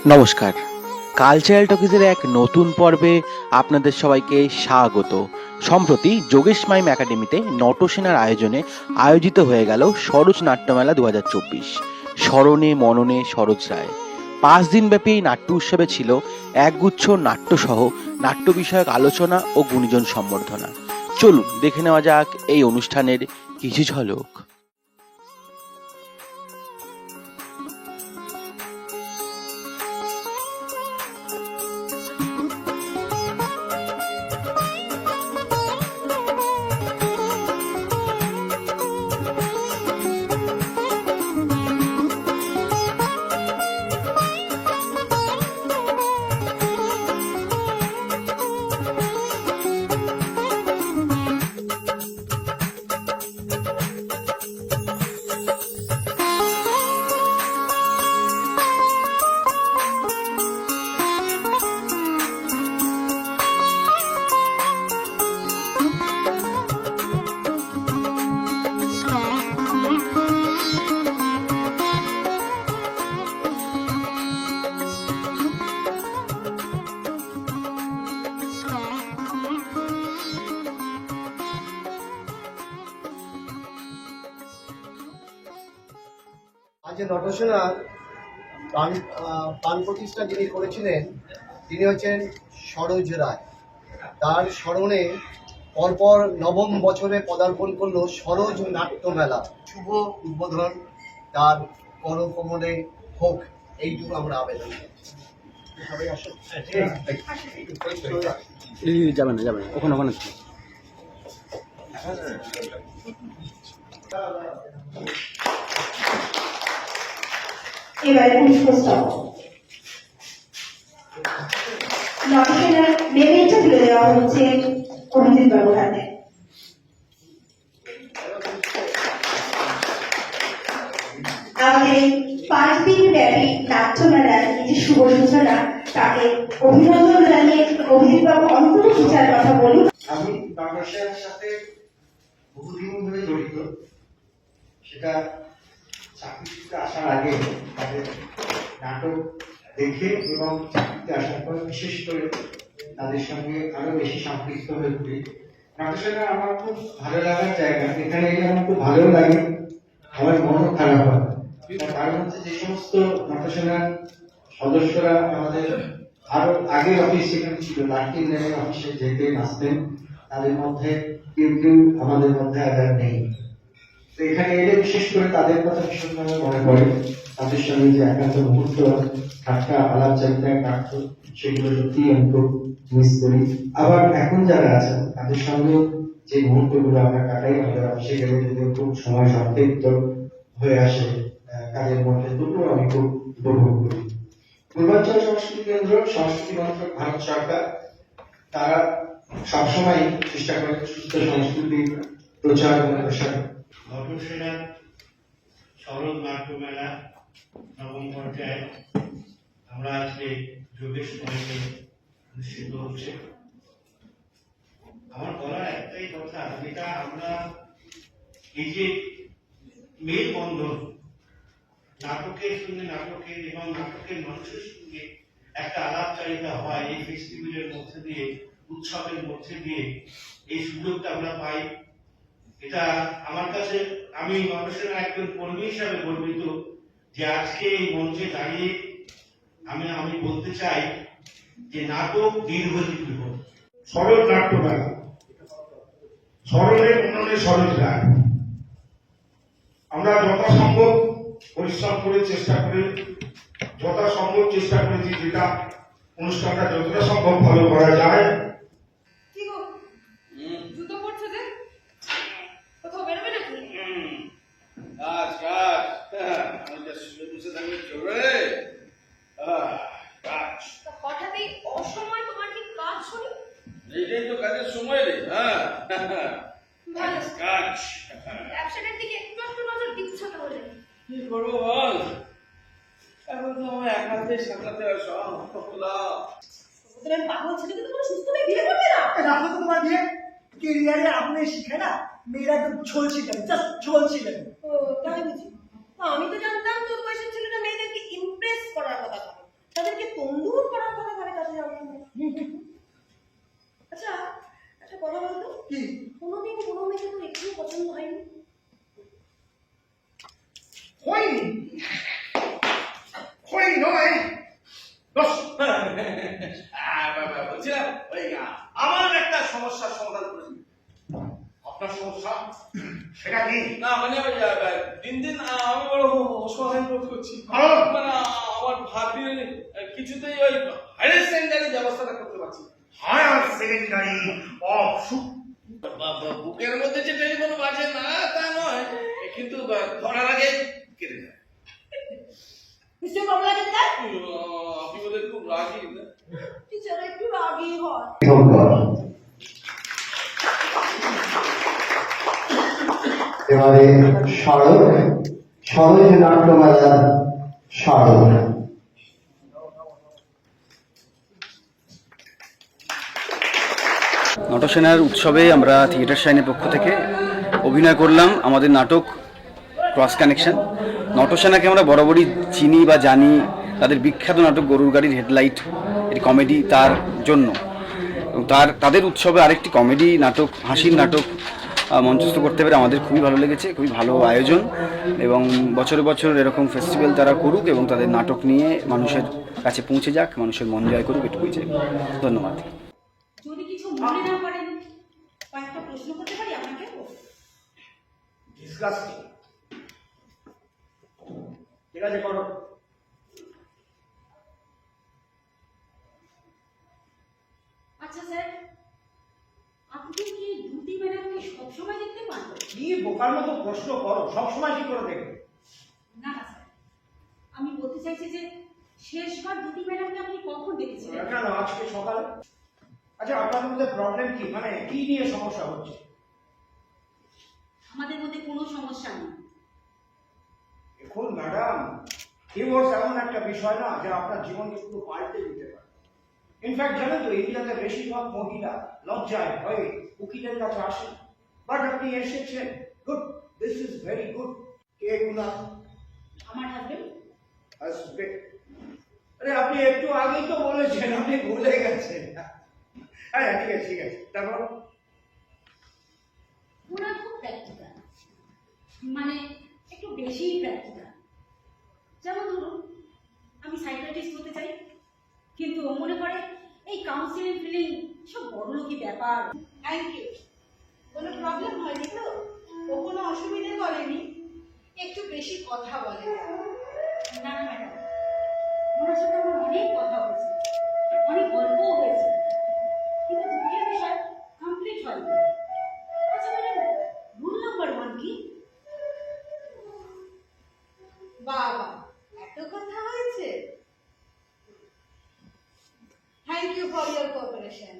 নমস্কার, কালচারাল টকিজের এক নতুন পর্বে আপনাদের সবাইকে স্বাগত। সম্প্রতি যোগেশ মাইম একাডেমিতে নটসেনার আয়োজনে আয়োজিত হয়ে গেল সরোজ নাট্যমেলা 2024। স্মরণে মননে সরোজ রায়। 5 দিনব্যাপী এই নাট্য উৎসবে ছিল একগুচ্ছ নাট্যসহ নাট্য বিষয়ক আলোচনা ও গুণীজন সম্বর্ধনা। চলুন দেখে নেওয়া যাক এই অনুষ্ঠানের কিছু ঝলক। আজ যে নটসেনার প্রাণ প্রতিষ্ঠা যিনি করেছিলেন তিনি হচ্ছেন সরোজ রায়। তার স্মরণে পরপর নবম বছরে পদার্পণ করলো সরোজ নাট্যমেলা। শুভ উদ্বোধন তার করকমলে হোক, এইটুকু আমরা আবেদন করছি। সবাই আসুন। যাবে না ওখানে এবারে পুষ্পস্তবক নটসেনার মেমেন্টো তুলে দেওয়া হচ্ছে অভিজিৎ বাবুর হাতে। আমাদের 5 দিন ব্যাপী নাট্যমেলার এই যে শুভ সূচনা, তাকে অভিনন্দন জানিয়ে অভিজিৎ বাবু অন্তত বিচার কথা বলুন। আমি নটসেনার সাথে বহুদিন ধরে জড়িত। সেটা চাকরিতে আসার আগে তাদের নাটক দেখে এবং চাকরিতে আসার পর বিশেষ করে তাদের সঙ্গে আরো বেশি সম্পৃক্ত হয়ে উঠি। নটসেনা আমার খুব ভালো লাগার জায়গা। এখানে এলে আমার খুব ভালো লাগে, আমার মনও খারাপ হয়। তার কারণ হচ্ছে যে সমস্ত নটসেনার সদস্যরা আমাদের আরো আগে অফিস সেখানে ছিল, লার্কিন লেনের অফিসে যেতে আসতেন, তাদের মধ্যে কেউ কেউ আমাদের মধ্যে আর নেই। তো এখানে এলে বিশেষ করে তাদের কথা ভীষণভাবে মনে পড়ে। তাদের সঙ্গে যে একান্ত মুহূর্ত ঠাট্টা আলাপচারিতায় কাটতো, সেগুলো সত্যি আমি খুব মিস করি। আবার এখন যারা আছেন তাদের সঙ্গে যে মুহূর্তগুলো আমরা কাটাই, আমাদের অফিসে গেলে যদি খুব সময় সংক্ষিপ্ত হয়ে আসে কাজের মধ্যে, দুটো আমি খুব উপভোগ করি। পূর্বাঞ্চল সংস্কৃতি কেন্দ্র, সংস্কৃতি মন্ত্রক, ভারত সরকার, তারা সবসময় চেষ্টা করে সুস্থ সংস্কৃতি প্রচার এবং প্রসার। নটসেনার সরোজ নাট্যমেলা নবম পর্যায়ে আমরা আজকে যোগেশ মাইমে অনুষ্ঠিত হচ্ছে। আমার বলার একটাই কথা, যেটা আমরা এই যে মেলবন্ধন নাটকের সঙ্গে নাটকের এবং নাটকের মানুষের সঙ্গে একটা আলাপচারিতা হয় এই ফেস্টিভ্যালের মধ্যে দিয়ে, উৎসবের মধ্যে দিয়ে, এই সুযোগটা আমরা পাই। এটা আমার কাছে, আমি নটসেনার একজন কর্মী হিসাবে গর্বিত যে আজকে এই মঞ্চে দাঁড়িয়ে আমি বলতে চাই যে নাটক দীর্ঘজীবী হোক। সরোজ নাট্যমেলা, স্মরণে মননে সরোজ রায়। আমরা যথাসম্ভব পরিশ্রম করে চেষ্টা করেছি, যেটা অনুষ্ঠানটা যতটা সম্ভব ভালো করা যায়। হঠাৎই অসময় তোমার কি কাজ শুনি? এইটাই তো কাজের সময় রে। কাজ ব্যবসাটার দিকে একটু একটু নজর দিচ্ছ তাহলে? কি করবো বল, এখন তো আমার একান্তে সামলাতে হয় সব। তুমি পাগল ছেলেকে তো কোনো সুস্থ মেয়ে বিয়ে করবে না। রাখো তো তোমার বিয়ে। কেরিয়ারে আপনি শিখে না, মেয়েরা একটু ঝলছিলেন, জাস্ট ঝলছিলেন। ও তাই বুঝি? আমি তো জানতাম তোর বয়সের ছেলেটা মেয়েদেরকে ইমপ্রেস করার কথা বলে। তাদেরকে তন্দুর করার কথা ধারে কাছে যাবো না। আচ্ছা একটা কথা বলতো, কি কোনোদিন কোনো মেয়েকে তো একটু পছন্দ হয়নি? হয়নি হয়নি নয় দশ বলছিলাম ওই আমার একটা সমস্যার সমাধান করে দিন। আপনার সমস্যা সেটা কি? না মানে ওই দিন দিন আমি বড় অসহায় বোধ করছি। কারণ? মানে আমার ভাবির কিছুতেই ওই হায়ার সেকেন্ডারি ব্যবস্থাটা করতে পারছি না। হায়ার সেকেন্ডারি অফ বুকের মধ্যে যে টেলিফোন বাজে না তা নয়, কিন্তু ধরার আগে কেটে যায়। নিশ্চয়ই কম লাগে তাই? আপনি বোধহয় খুব রাগী না? টিচার একটু রাগই হয়। এবারে স্মারক সরোজ নাট্যমেলার স্মারক। নটসেনার উৎসবে আমরা থিয়েটার শাইনের পক্ষ থেকে অভিনয় করলাম আমাদের নাটক ক্রস কানেকশন। নটসেনাকে আমরা বরাবরই চিনি বা জানি তাদের বিখ্যাত নাটক গরুর গাড়ির হেডলাইট, এটি কমেডি তার জন্য, এবং তাদের উৎসবে আরেকটি কমেডি নাটক, হাসির নাটক মঞ্চস্থ করতে পেরে আমাদের খুবই ভালো লেগেছে। খুবই ভালো আয়োজন, এবং বছরে বছর এরকম ফেস্টিভ্যাল তারা করুক এবং তাদের নাটক নিয়ে মানুষের কাছে পৌঁছে যাক, মানুষের মন জয় করুক, এটুকুই চাই। ধন্যবাদ। যদি কিছু মনে না করেন কয়েকটা প্রশ্ন করতে পারি আপনাকে? ডিসকাস্টিং। ঠিক আছে করো। আচ্ছা স্যার, আপনি কি দুটি ম্যাডামকে সবসময় দেখতে পান? কি বোকার মতো প্রশ্ন করো, সবসময় কি করে দেখবে? না না স্যার, আমি বলতে চাইছি যে শেষবার দুটি ম্যাডামকে আপনি কখন দেখেছিলেন? কেন আজকে সকালে? আচ্ছা আপনার মধ্যে প্রবলেম কি, মানে কি নিয়ে সমস্যা হচ্ছে? আমাদের মধ্যে কোনো সমস্যা নেই। এখন ম্যাডাম, ডিভোর্স এমন একটা বিষয় না যা আপনার জীবনকে পুরো পাল্টে দিতে পারে। ইনফ্যাক্ট জানেন তো, ইন্ডিয়াতে বেশিরভাগ মহিলা লজ্জায় ভয়ে উকিলের কাছে আসেন, বাট আপনি এসেছেন, good, this is very good. কে গুনা? আমার হাজবেন্ড। হাজবেন্ড? আরে আপনি একটু আগেই তো বলেছেন, আপনি ভুলে গেছেন। হ্যাঁ ঠিক আছে ঠিক আছে, তারপর? ওনার খুব প্র্যাকটিক্যাল, মানে একটু বেশি প্র্যাকটিক্যাল। যেমন ধরুন, আমি সাইকিয়াট্রিস্ট হতে চাই, কিন্তু ও মনে করে এই কাউন্সিলিং ফিলিং সব বড়লোকি ব্যাপার। Thank you. কোনো প্রবলেম হয়নি তো? ও কোনো অসুবিধে বলেনি, একটু বেশি কথা বলে। না না ম্যাডাম, ওনার সাথে আমার অনেক কথা হয়েছে, অনেক গল্পও হয়েছে, কিন্তু দুঃখের বিষয় কমপ্লিট হয়নি। আচ্ছা ম্যাডাম, রুল নাম্বার 1 কি? বাবা, এত কথা হয়েছে। Thank you for your cooperation.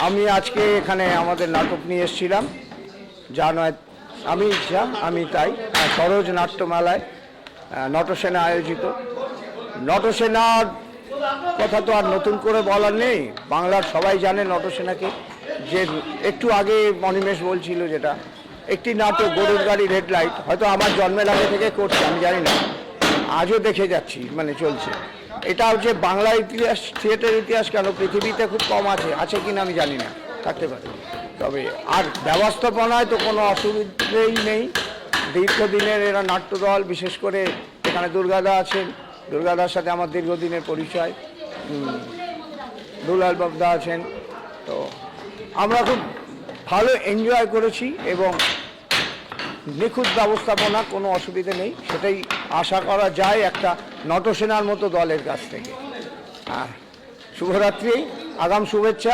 আমি আজকে এখানে আমাদের নাটক নিয়ে এসেছিলাম, যা নয় আমি তাই, সরোজ নাট্যমেলায় নটসেনা আয়োজিত। নটসেনার কথা তো আর নতুন করে বলার নেই, বাংলার সবাই জানে নটসেনাকে। যে একটু আগে অনিমেষ বলছিল, যেটা একটি নাটক গরুর গাড়ির হেডলাইট, হয়তো আমার জন্মের আগে থেকে করছে, আমি জানি না, আজও দেখে যাচ্ছি, মানে চলছে। এটা হচ্ছে বাংলা ইতিহাস, থিয়েটার ইতিহাস কেন পৃথিবীতে খুব কম আছে কিনা আমি জানি না, থাকতে পারে। তবে আর ব্যবস্থাপনায় তো কোনো অসুবিধেই নেই। দীর্ঘদিনের এরা নাট্যদল, বিশেষ করে এখানে দুর্গাদা আছেন, দুর্গাদার সাথে আমার দীর্ঘদিনের পরিচয়, দুলাল বাবদা আছেন। তো আমরা খুব ভালো এনজয় করেছি এবং নিখুঁত ব্যবস্থাপনা, কোনো অসুবিধে নেই, সেটাই আশা করা যায় একটা নটসেনার মতো দলের কাছ থেকে। শুভরাত্রি, আগাম শুভেচ্ছা।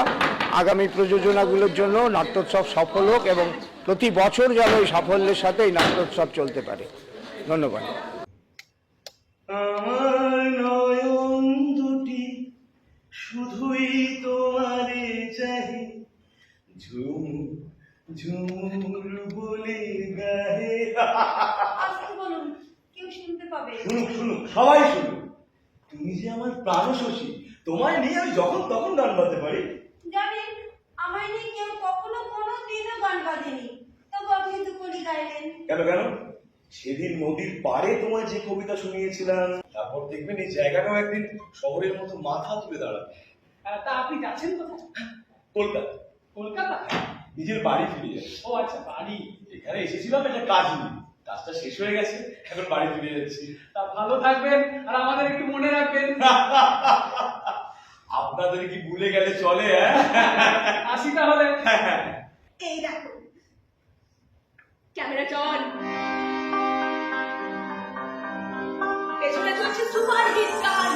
আগামী প্রযোজনাগুলোর জন্য নাট্যোৎসব সফল হোক এবং প্রতি বছর যেন এই সাফল্যের সাথে এই নাট্যোৎসব চলতে পারে। ধন্যবাদ। আমার নয়ন দুটি শুধুই তোমারে চাই, ঝুমুর ঝুমুর বলে গায়ে। আস্তে বলুন, কেউ শুনতে পাবে। শুনুক শুনুক, সবাই শুনুক। তুমি যে আমার প্রাণশশী, তোমায় নিয়ে আমি যখন তখন গান গাইতে পারি। জানেন, আমায় নিয়ে কেউ কখনো কোনো দিনও গান বাঁধেনি, তবু আপনি কিন্তু কলি গাইলেন। কেন কেন সেদিন নদীর পাড়ে তোমায় যে কবিতা শুনিয়েছিলাম, তারপর দেখবেন এই জায়গাটাও একদিন শহরের মতো মাথা তুলে দাঁড়াবে। তা আপনি যাচ্ছেন কোথায়? কলকাতা। কলকাতা? নিজের বাড়ি ফিরে যাচ্ছে। ও আচ্ছা, বাড়ি। এখানে এসেছিলাম একটা কাজ নিয়ে, কাজটা শেষ হয়ে গেছে, এখন বাড়ি ফিরে যাচ্ছি। তা ভালো থাকবেন, আর আমাদের একটু মনে রাখবেন। আপনাদের কি ভুলে গেলে চলে? আসি তাহলে। এই দেখো, ক্যামেরা চল। পেছনে চলছে সুপার হিট গান,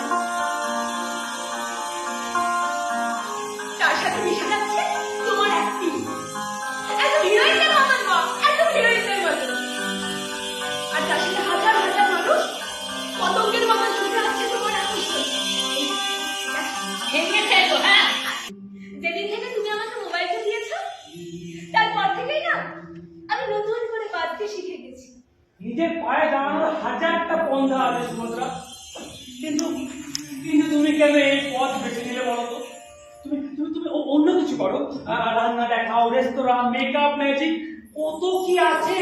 তার সাথে মিশে যাচ্ছে তোমার অ্যাক্টিং। একদম হিরোইনের মতন গো, একদম হিরোইনের মতন। আর তার সাথে হাজার হাজার মানুষ পতঙ্গের মতন ছুটে আসছে তোমার আকর্ষণ। ভেঙে ফেলো। হ্যাঁ, যেদিন থেকে তুমি আমাকে মোবাইলটা দিয়েছো, তারপর থেকেই না আমি নতুন করে বাঁচতে শিখে গেছি। নিজের পায়ে দাঁড়ানোর হাজারটা পন্থা আছে সুভদ্রা, কিন্তু কিন্তু তুমি কেন এই পথ বেছে নিলে বলো তো? তুমি তুমি তুমি অন্য কিছু করো, রান্না দেখাও, রেস্তোরাঁ, মেকআপ, ম্যাজিক, কত কি আছে।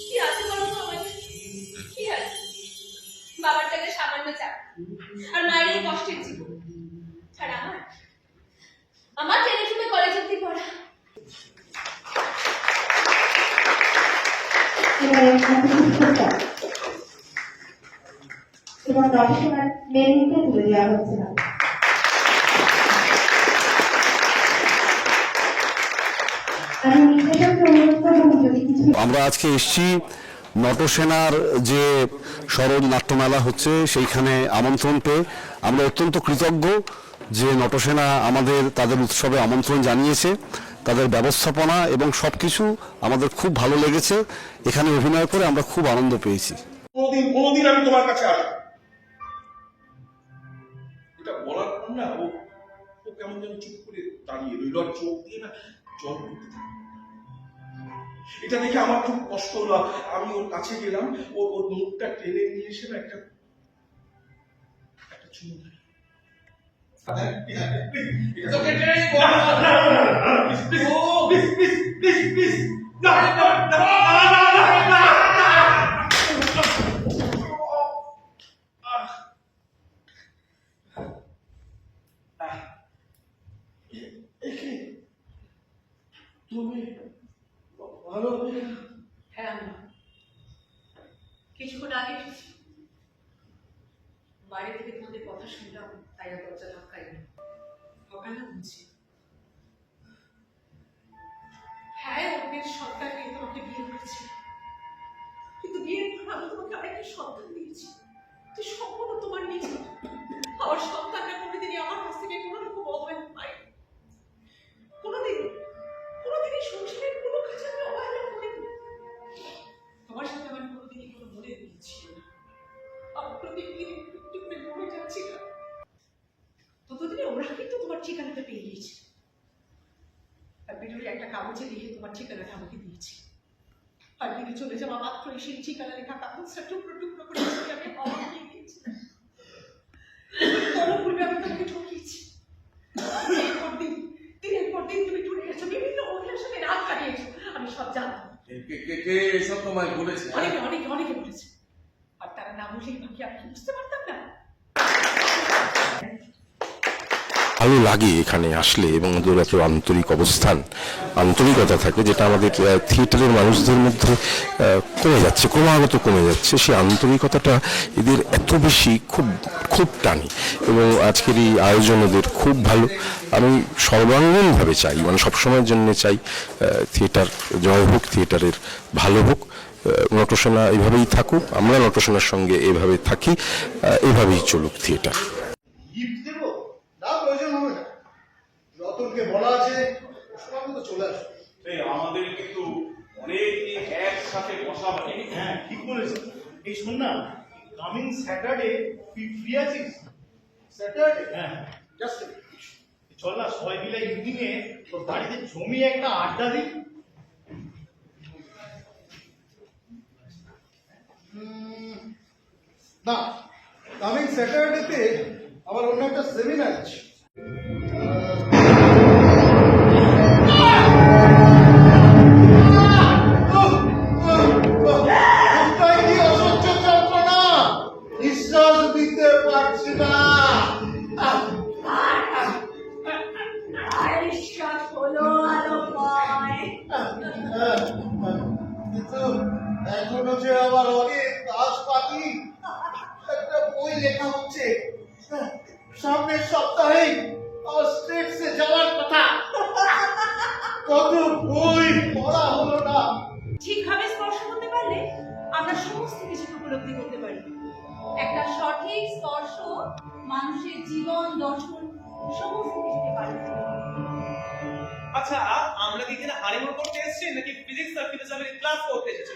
কি আছে বলো তো আমার? কি আছে? বাবার টাকা সামান্য চাপ, আর মায়ের এই কষ্টের জীবন। আর আমার টেনে টুনে কলেজ অব্দি পড়া। এবং দর্শনার মেন মুখে তুলে দেওয়া হচ্ছে না। আমি নির্দেশককে অনুরোধ করবো যদি কিছু। আমরা আজকে এসেছি নটসেনার যে সরোজ নাট্যমেলা হচ্ছে সেইখানে আমন্ত্রণ পেয়ে আমরা অত্যন্ত কৃতজ্ঞ যে নটসেনা আমাদের তাদের উৎসবে আমন্ত্রণ জানিয়েছে। তাদের ব্যবস্থাপনা এবং সবকিছু আমাদের খুব ভালো লেগেছে। এখানে অভিনয় করে আমরা খুব আনন্দ পেয়েছি। কোনোদিন আমি তোমার কাছে আসবো, এটা বলার পর না ও কেমন যেন চুপ করে দাঁড়িয়ে রইল, আর চোখ দিয়ে না জল পড়তে থাকে। এটা দেখে আমার খুব কষ্ট হলো। আমি ওর কাছে গেলাম, ওর মুখটা টেনে নিয়ে এসে না একটা চুমু দিলাম। তোকে ট্রেনিং করো না। প্লিজ না তুমি ভালো হবে? হ্যাঁ, কিছুক্ষণ আগে বাইরে থেকে তোমাদের কথা শুনলাম, তাই আর দরজা ধাক্কাইনি। অকানা বুঝছি। হ্যাঁ, অন্যের সন্তান নিয়ে তোমাকে বিয়ে করেছি, কিন্তু বিয়ের পর আমি তোমাকে আরেকটা সন্তান দিয়েছি, যে সম্পূর্ণ তোমার নিজে। আমার সন্তানটা কোনোদিনই আমার কাছ থেকে কোনো রকম অবহেলা পাই, কোনোদিনই সংসারের কোনো কাছে আমি অবহেলা করিনি। তোমার সাথে আমার কোনোদিনই কোনো মনে দিয়েছিল না। আমার প্রতিদিন একটু করে মনে যাচ্ছিল, ততদিনে ওরা কিন্তু তোমার ঠিকানাটা পেয়ে গিয়েছে। আর বিরুলি একটা কাগজে লিখে তোমার ঠিকানাটা আমাকে দিয়েছে। আর দিকে চলে যাওয়া মাত্রই সেই ঠিকানা লেখা কাগজটা টুকরো টুকরো করে আমি অবাক হয়ে গিয়েছি। কোনো পূর্বে আমি তোমাকে ঠকিয়েছি। দিনের পর দিন তুমি টুরে গেছো, বিভিন্ন মহিলার সাথে রাত কাটিয়েছো, আমি সব জানতাম। কে এসব তোমায় বলেছে? অনেকে বলেছে, আর তারা না বললেই বাকি আমি বুঝতে পারতাম না। ভালো লাগে এখানে আসলে, এবং ওদের এত আন্তরিক অবস্থান, আন্তরিকতা থাকে, যেটা আমাদের থিয়েটারের মানুষদের মধ্যে কমে যাচ্ছে, ক্রমাগত কমে যাচ্ছে। সেই আন্তরিকতাটা এদের এত বেশি, খুব খুব টানি। এবং আজকের এই আয়োজন ওদের খুব ভালো। আমি সর্বাঙ্গীনভাবে চাই, মানে সবসময়ের জন্য চাই থিয়েটার জয় হোক, থিয়েটারের ভালো হোক, নটসেনা এভাবেই থাকুক, আমরা নটসেনার সঙ্গে এভাবে থাকি, এভাবেই চলুক থিয়েটার। প্রয়োজন হবে না, রতনকে বলা আছে সময় মতো চলে আসবে। আমাদের কিন্তু অনেক একসাথে বসা হবে। হ্যাঁ, ঠিক বলেছ। এই শোন না, কামিং স্যাটারডে ফ্রি আছিস? স্যাটারডে? হ্যাঁ, জাস্ট চল না সবাই মিলে ইভিনিং এ তোর বাড়িতে জমিয়ে একটা আড্ডা দিই। না, কামিং স্যাটারডেতে আমার অন্য একটা সেমিনার আছে। পারছি না। কিন্তু এখনো যে আমার অনেক কাজ বাকি। একটা বই লেখা হচ্ছে, সামনের সপ্তাহে আমার স্টেটসে যাওয়ার কথা। কত বই পড়া হলো না। ঠিকভাবে স্পর্শ করতে পারলে আমরা সমস্ত কিছু উপলব্ধি করতে পারি। একটা সঠিক স্পর্শ মানুষের জীবন দর্শন সমস্ত কিছুকে পাল্টে দেবে। আচ্ছা, আমরা কি এখানে হানিমুন করতে এসেছি নাকি ফিজিক্স আর ফিলোসফির ক্লাস করতে এসেছি?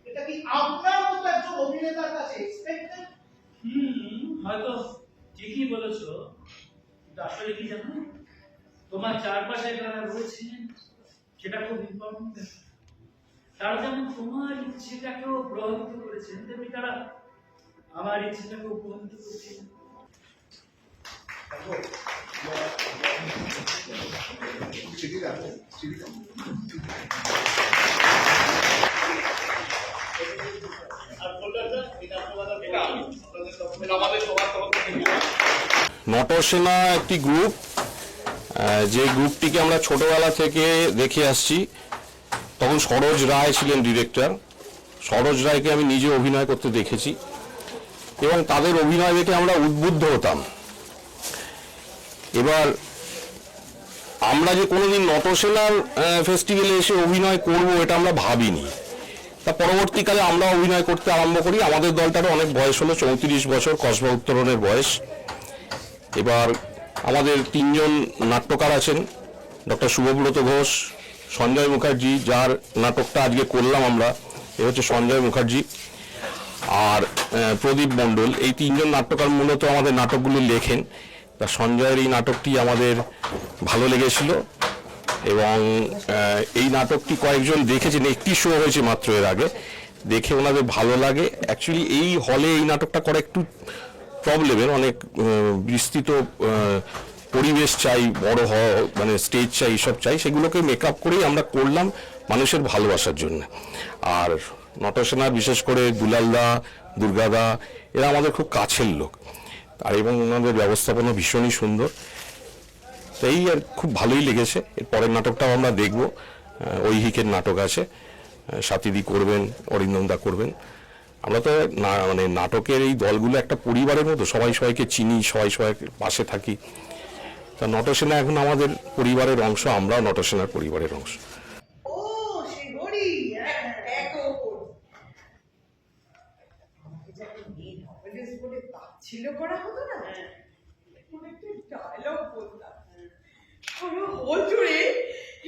এটা কি আপনার মতো একজন অভিনেতার কাছে এক্সপেক্টেড? হয়তো ঠিকই বলেছো, কিন্তু আসলে কি জানো, তোমার চারপাশে যারা রয়েছেন সেটা খুব ইম্পর্টেন্ট। তারা যেমন তোমার ইচ্ছেটাকেও প্রভাবিত করেছেন, তেমনি তারা আমার ইচ্ছেটাকেও প্রভাবিত করছেন। নটসেনা একটি গ্রুপ, যে গ্রুপটিকে আমরা ছোটবেলা থেকে দেখে আসছি। তখন সরোজ রায় ছিলেন ডিরেক্টর। সরোজ রায়কে আমি নিজে অভিনয় করতে দেখেছি এবং তাদের অভিনয় দেখে আমরা উদ্বুদ্ধ হতাম। এবার আমরা যে কোনোদিন নটসেনার ফেস্টিভ্যালে এসে অভিনয় করব এটা আমরা ভাবিনি। তা পরবর্তীকালে আমরা অভিনয় করতে আরম্ভ করি। আমাদের দলটারও অনেক বয়স হলো, 34 বছর কসবা উত্তরণের বয়স। এবার আমাদের 3 জন নাট্যকার আছেন, ডক্টর শুভব্রত ঘোষ, সঞ্জয় মুখার্জি, যার নাটকটা আজকে করলাম আমরা, এ হচ্ছে সঞ্জয় মুখার্জি, আর প্রদীপ মণ্ডল। এই 3 জন নাট্যকার মূলত আমাদের নাটকগুলি লেখেন। তা সঞ্জয়ের এই নাটকটি আমাদের ভালো লেগেছিল এবং এই নাটকটি কয়েকজন দেখেছেন, একটি শো হয়েছে মাত্র এর আগে, দেখে ওনাদের ভালো লাগে। অ্যাকচুয়ালি এই হলে এই নাটকটা করা একটু প্রবলেমের, অনেক বিস্তৃত পরিবেশ চাই, বড় মানে স্টেজ চাই, এইসব চাই, সেগুলোকে মেকআপ করেই আমরা করলাম মানুষের ভালোবাসার জন্য। আর নটসেনার বিশেষ করে দুলালদা, দুর্গাদা এরা আমাদের খুব কাছের লোক, আর এবং ওনাদের ব্যবস্থাপনা ভীষণই সুন্দর। তো এই আর খুব ভালোই লেগেছে। এর পরের নাটকটাও আমরা দেখব, ঐহিকের নাটক আছে, সাথীদি করবেন, অরিন্দমদা করবেন। আমরা তো মানে নাটকের এই দলগুলো একটা পরিবারের মতো, সবাই সবাইকে চিনি, সবাই সবাই পাশে থাকি। তা নটসেনা এখন আমাদের পরিবারের অংশ, আমরাও নটসেনার পরিবারের অংশ। ও সেই ঘড়ি দেখো ছিল করা হতো না, ডায়লগ বলতাম, হল জুড়ে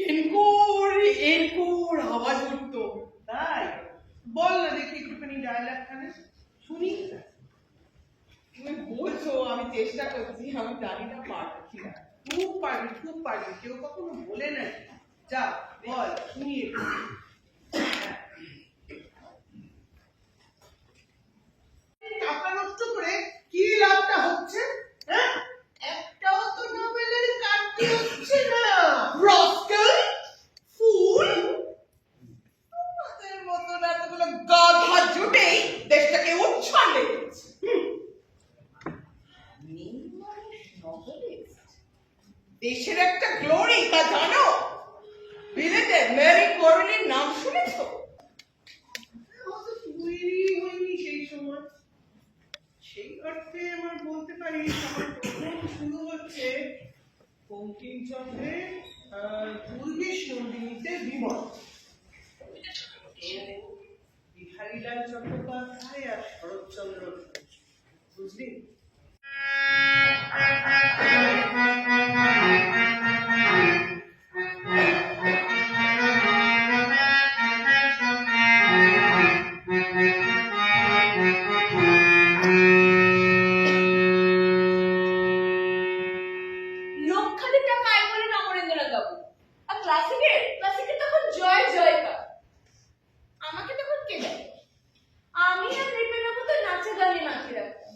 এনকোর এনকোর আওয়াজ উঠতো। তাই বল না দেখি একটুখানি ডায়লগ খানে শুনি। তুমি বলছো, আমি চেষ্টা করছি, আমি জানি না পারছি না। খুব পারবি, খুব পারবি, কেউ কখনো বলে না। যা বল, শুনি একটু। টাকা নষ্ট করে কি লাভটা হচ্ছে? হ্যাঁ, একটাও তো নোবেলের কাটতে হচ্ছে না। রস্কেল ফুল, তোমাদের মতো এতগুলো গাধা জুটেই দেশটাকে উচ্ছালে দিচ্ছে। দেশের একটা গ্লোরি, তা জানো? বিলেতে মেরি কোরিনের নাম শুনেছো? তৈরি হয়নি সেই সময়। সেই অর্থে আমার বলতে পারি আমার প্রথম শুরু হচ্ছে বঙ্কিমচন্দ্রের দুর্গেশ নন্দিনীতে বিমল, বিহারীলাল চট্টোপাধ্যায় আর শরৎচন্দ্র, বুঝলি? লক্ষাধিক টাকা আয় করেন অমরেন্দ্রনাথ বাবু, আর ক্লাসিকের তখন জয় জয়কার। আমাকে তখন কে দেয়? আমি আর রিপের মতো নাচে গানে মাখিয়ে রাখতাম।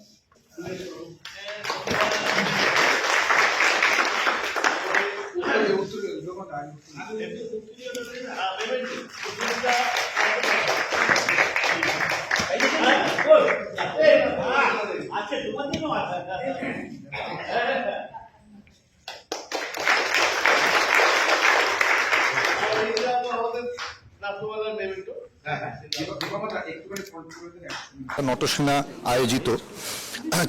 আছে, তোমার জন্য আছে। নটসেনা আয়োজিত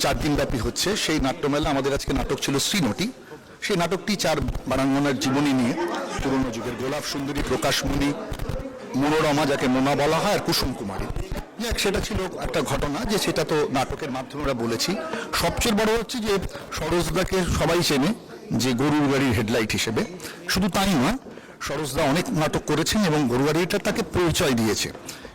4 দিনব্যাপী হচ্ছে সেই নাট্যমেলা। আমাদের আজকে নাটক ছিল শ্রীনটি। সেই নাটকটি 4 বারাঙ্গনার জীবনী নিয়ে, পুরনো যুগের গোলাপ সুন্দরী, প্রকাশমণি, মনোরমা যাকে মোনা বলা হয়, আর কুসুম কুমারী। সেটা ছিল একটা ঘটনা, যে সেটা তো নাটকের মাধ্যমে আমরা বলেছি। সবচেয়ে বড় হচ্ছে যে সরোজদাকে সবাই চেনে যে গরুর গাড়ির হেডলাইট হিসেবে। শুধু তাই নয়, সরোজদা অনেক নাটক করেছেন এবং গরুর গাড়িটা তাকে পরিচয় দিয়েছে।